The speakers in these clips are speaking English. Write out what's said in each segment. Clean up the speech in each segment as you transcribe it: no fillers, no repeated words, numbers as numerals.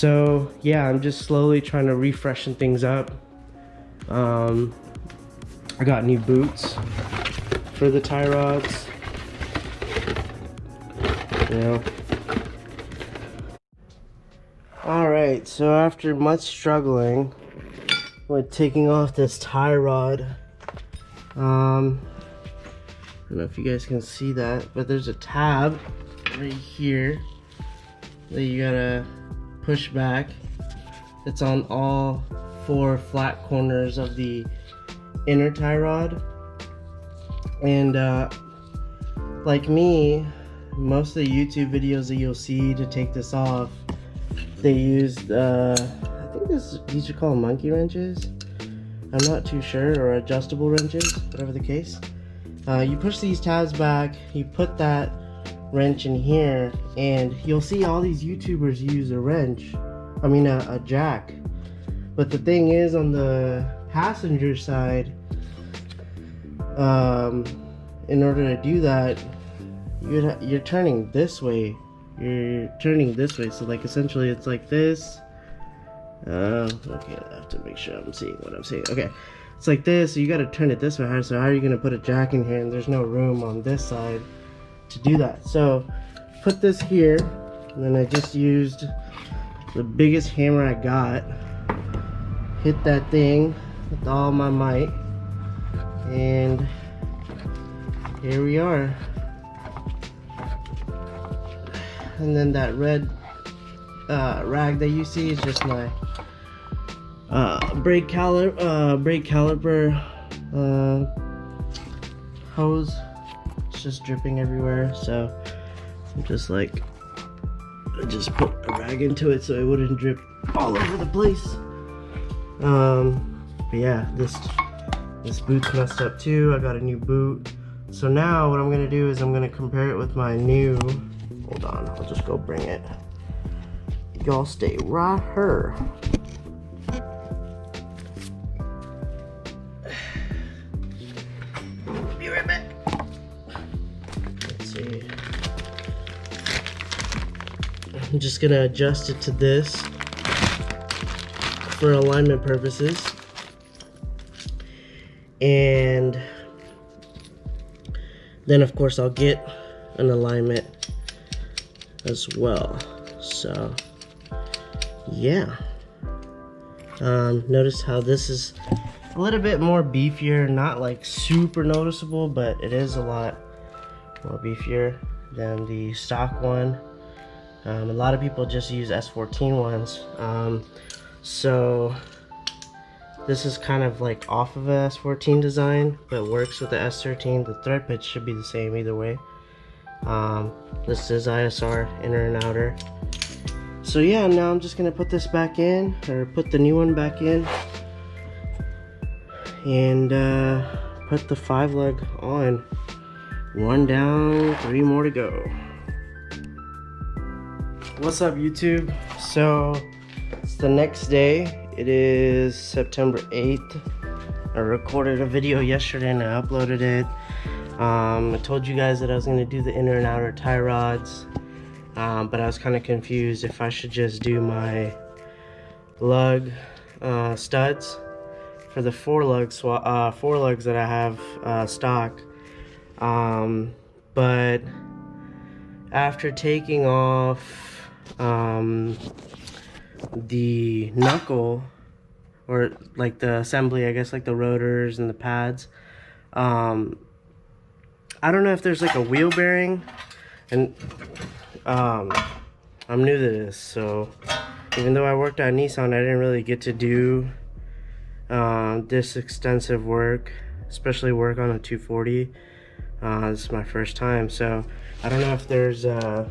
So yeah, I'm just slowly trying to refreshen things up. I got new boots for the tie rods, you know. Alright, so after much struggling with taking off this tie rod, I don't know if you guys can see that, but there's a tab right here that you gotta push back. It's on all 4 flat corners of the inner tie rod. And like me, most of the YouTube videos that you'll see to take this off, they used I think these are called monkey wrenches. I'm not too sure, or adjustable wrenches, whatever the case. You push these tabs back, you put that wrench in here, and you'll see all these YouTubers use a wrench, I mean a jack. But the thing is, on the passenger side, in order to do that, you're turning this way. You're turning this way, so like essentially it's like this. Okay, I have to make sure I'm seeing what I'm saying. Okay, it's like this, so you got to turn it this way. So how are you gonna put a jack in here, and there's no room on this side to do that? So put this here, and then I just used the biggest hammer I got, hit that thing with all my might, and here we are. And then that red rag that you see is just my brake caliper hose. It's just dripping everywhere, so I'm just like, I just put a rag into it so it wouldn't drip all over the place. But yeah, this boot's messed up too. I got a new boot. So now what I'm gonna do is I'm gonna compare it with my new, hold on, I'll just go bring it. Y'all stay right here. Be right back. Let's see. I'm just gonna adjust it to this for alignment purposes. And then of course I'll get an alignment as well. So yeah, notice how this is a little bit more beefier, not like super noticeable, but it is a lot more beefier than the stock one. A lot of people just use S13 ones, so this is kind of like off of a S14 design, but works with the S13. The thread pitch should be the same either way. This is ISR, inner and outer. So yeah, now I'm just gonna put this back in, or put the new one back in, and put the 5-lug on. 1 down, 3 more to go. What's up, YouTube? So it's the next day. It is September 8th. I recorded a video yesterday and I uploaded it. I told you guys that I was going to do the inner and outer tie rods, but I was kind of confused if I should just do my lug studs for the 4 lugs that I have stock. But after taking off the knuckle, or like the assembly, I guess, like the rotors and the pads, I don't know if there's like a wheel bearing, and I'm new to this, so even though I worked at Nissan, I didn't really get to do this extensive work, especially work on a 240. This is my first time, so I don't know if there's a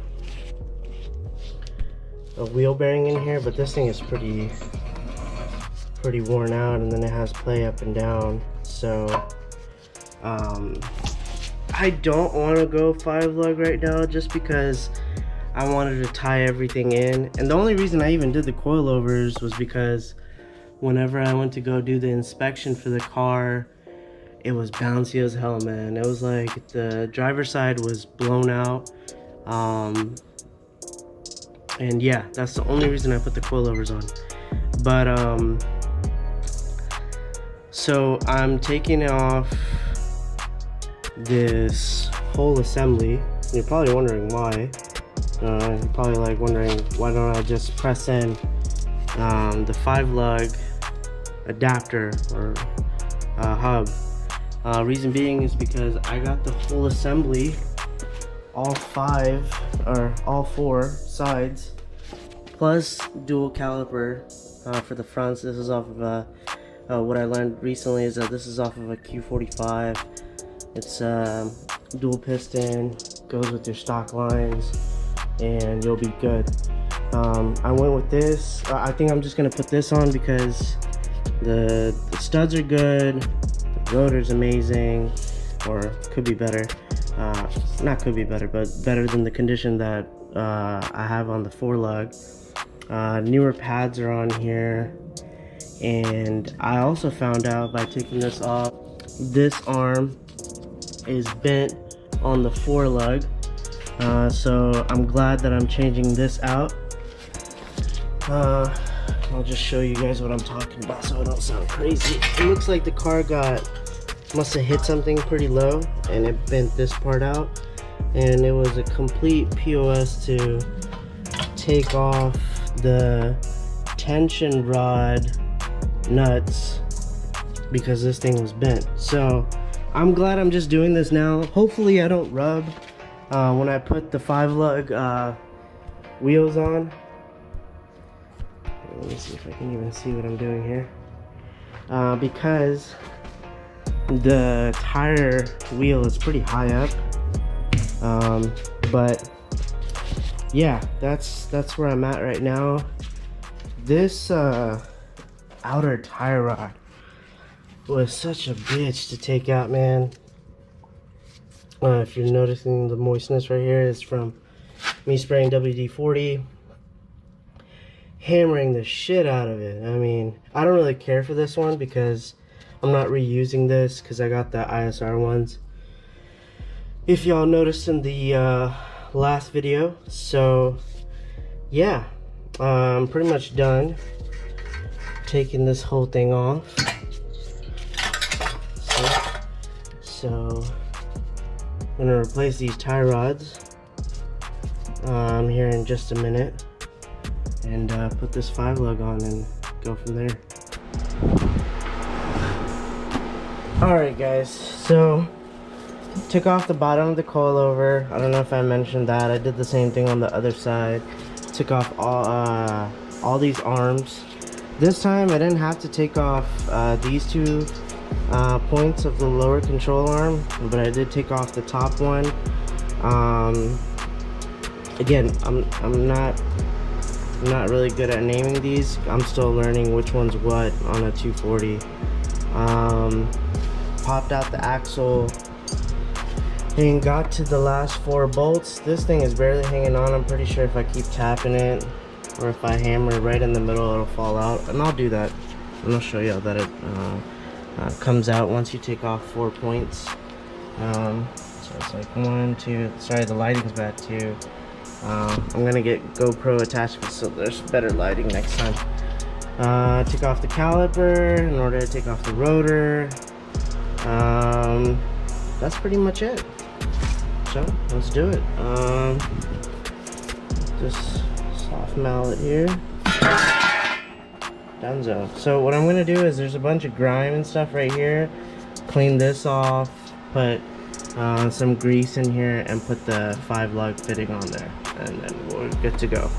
wheel bearing in here, but this thing is pretty worn out, and then it has play up and down. So I don't want to go 5-lug right now, just because I wanted to tie everything in. And the only reason I even did the coilovers was because whenever I went to go do the inspection for the car, it was bouncy as hell, man. It was like the driver's side was blown out. And yeah, that's the only reason I put the coilovers on. But so I'm taking off this whole assembly. You're probably wondering why. You're probably like wondering, why don't I just press in the 5-lug adapter or hub. Reason being is because I got the whole assembly, all 4 sides, plus dual caliper for the fronts. This is off of what I learned recently is that this is off of a q45. It's dual piston, goes with your stock lines, and you'll be good. I went with this. I think I'm just gonna put this on because the studs are good, the rotor's amazing, or could be better. Not could be better, but better than the condition that I have on the 4-lug. Newer pads are on here, and I also found out by taking this off, this arm is bent on the 4-lug. So I'm glad that I'm changing this out. I'll just show you guys what I'm talking about so I don't sound crazy. It looks like the car must have hit something pretty low and it bent this part out, and it was a complete POS to take off the tension rod nuts because this thing was bent. So I'm glad I'm just doing this now. Hopefully I don't rub when I put the 5-lug wheels on. Let me see if I can even see what I'm doing here, because the tire wheel is pretty high up. But yeah, that's where I'm at right now. This outer tire rod was such a bitch to take out, man. If you're noticing the moistness right here, it's from me spraying WD-40, hammering the shit out of it. I mean, I don't really care for this one because I'm not reusing this because I got the ISR ones, if y'all noticed in the last video. So yeah, I'm pretty much done taking this whole thing off. So I'm gonna replace these tie rods here in just a minute, and put this 5-lug on and go from there. Alright guys, so took off the bottom of the coilover. I don't know if I mentioned that. I did the same thing on the other side. Took off all these arms. This time I didn't have to take off these 2 points of the lower control arm, but I did take off the top one. Again, I'm not really good at naming these. I'm still learning which one's what on a 240. Popped out the axle and got to the last 4 bolts. This thing is barely hanging on. I'm pretty sure if I keep tapping it or if I hammer right in the middle, it'll fall out, and I'll do that, and I'll show you that it comes out once you take off 4 points. So it's like 1, 2, sorry, the lighting's bad too. I'm gonna get GoPro attachments so there's better lighting next time. Take off the caliper in order to take off the rotor. That's pretty much it. So let's do it. Just soft mallet here. Donezo. So what I'm gonna do is, there's a bunch of grime and stuff right here. Clean this off, put some grease in here, and put the 5-lug fitting on there, and then we're good to go.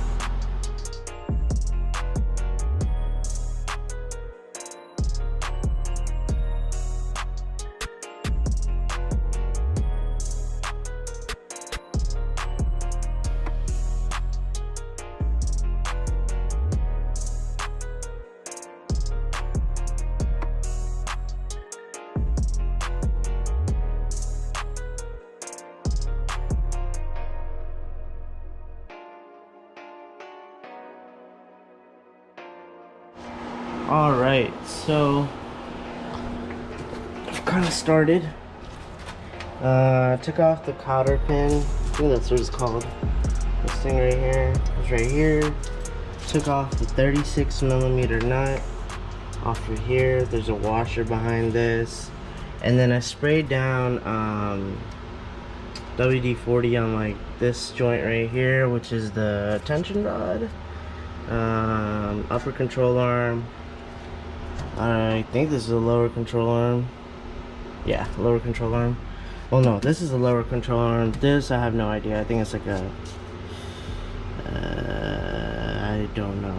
Alright, so I've kind of started. Took off the cotter pin. I think that's what it's called. It's thing right here. It's right here. Took off the 36mm nut off of here. There's a washer behind this. And then I sprayed down WD-40 on like this joint right here, which is the tension rod, upper control arm. I think this is a lower control arm. Yeah, lower control arm. Well, no, this is a lower control arm. This, I have no idea. I think it's like a, I don't know.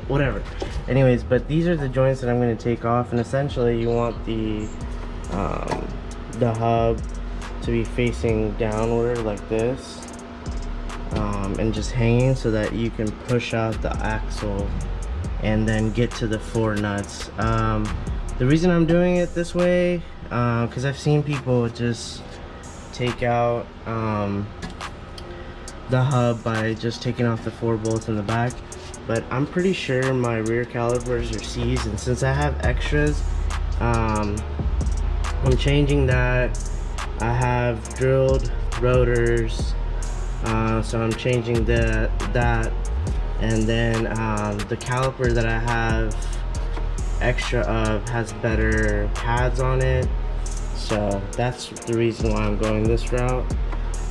Whatever. Anyways, but these are the joints that I'm going to take off, and essentially you want the hub to be facing downward like this, and just hanging so that you can push out the axle and then get to the 4 nuts. The reason I'm doing it this way, because I've seen people just take out the hub by just taking off the 4 bolts in the back, but I'm pretty sure my rear calipers are C's, and since I have extras, I'm changing that. I have drilled rotors, so I'm changing that, and then the caliper that I have extra of has better pads on it, so that's the reason why I'm going this route.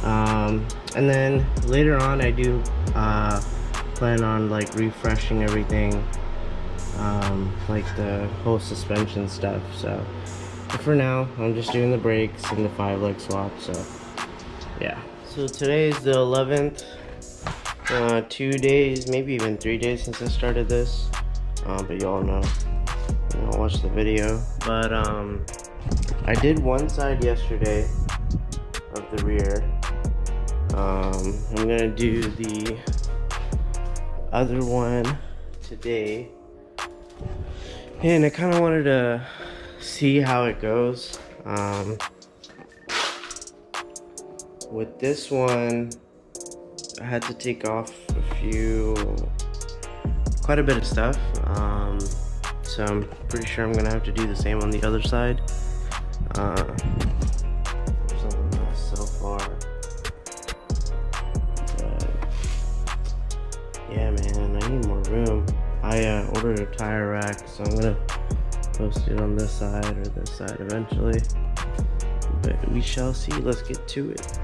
And then later on I do plan on like refreshing everything, like the whole suspension stuff. So but for now I'm just doing the brakes and the 5-leg swap. So yeah, so today is the 11th, 2 days, maybe even 3 days since I started this, but y'all know, watch the video. But I did one side yesterday of the rear. I'm gonna do the other one today, and I kind of wanted to see how it goes. With this one, I had to take off quite a bit of stuff, so I'm pretty sure I'm gonna have to do the same on the other side. There's a mess so far, but yeah, man, I need more room. I ordered a tire rack, so I'm gonna post it on this side or this side eventually, but we shall see. Let's get to it.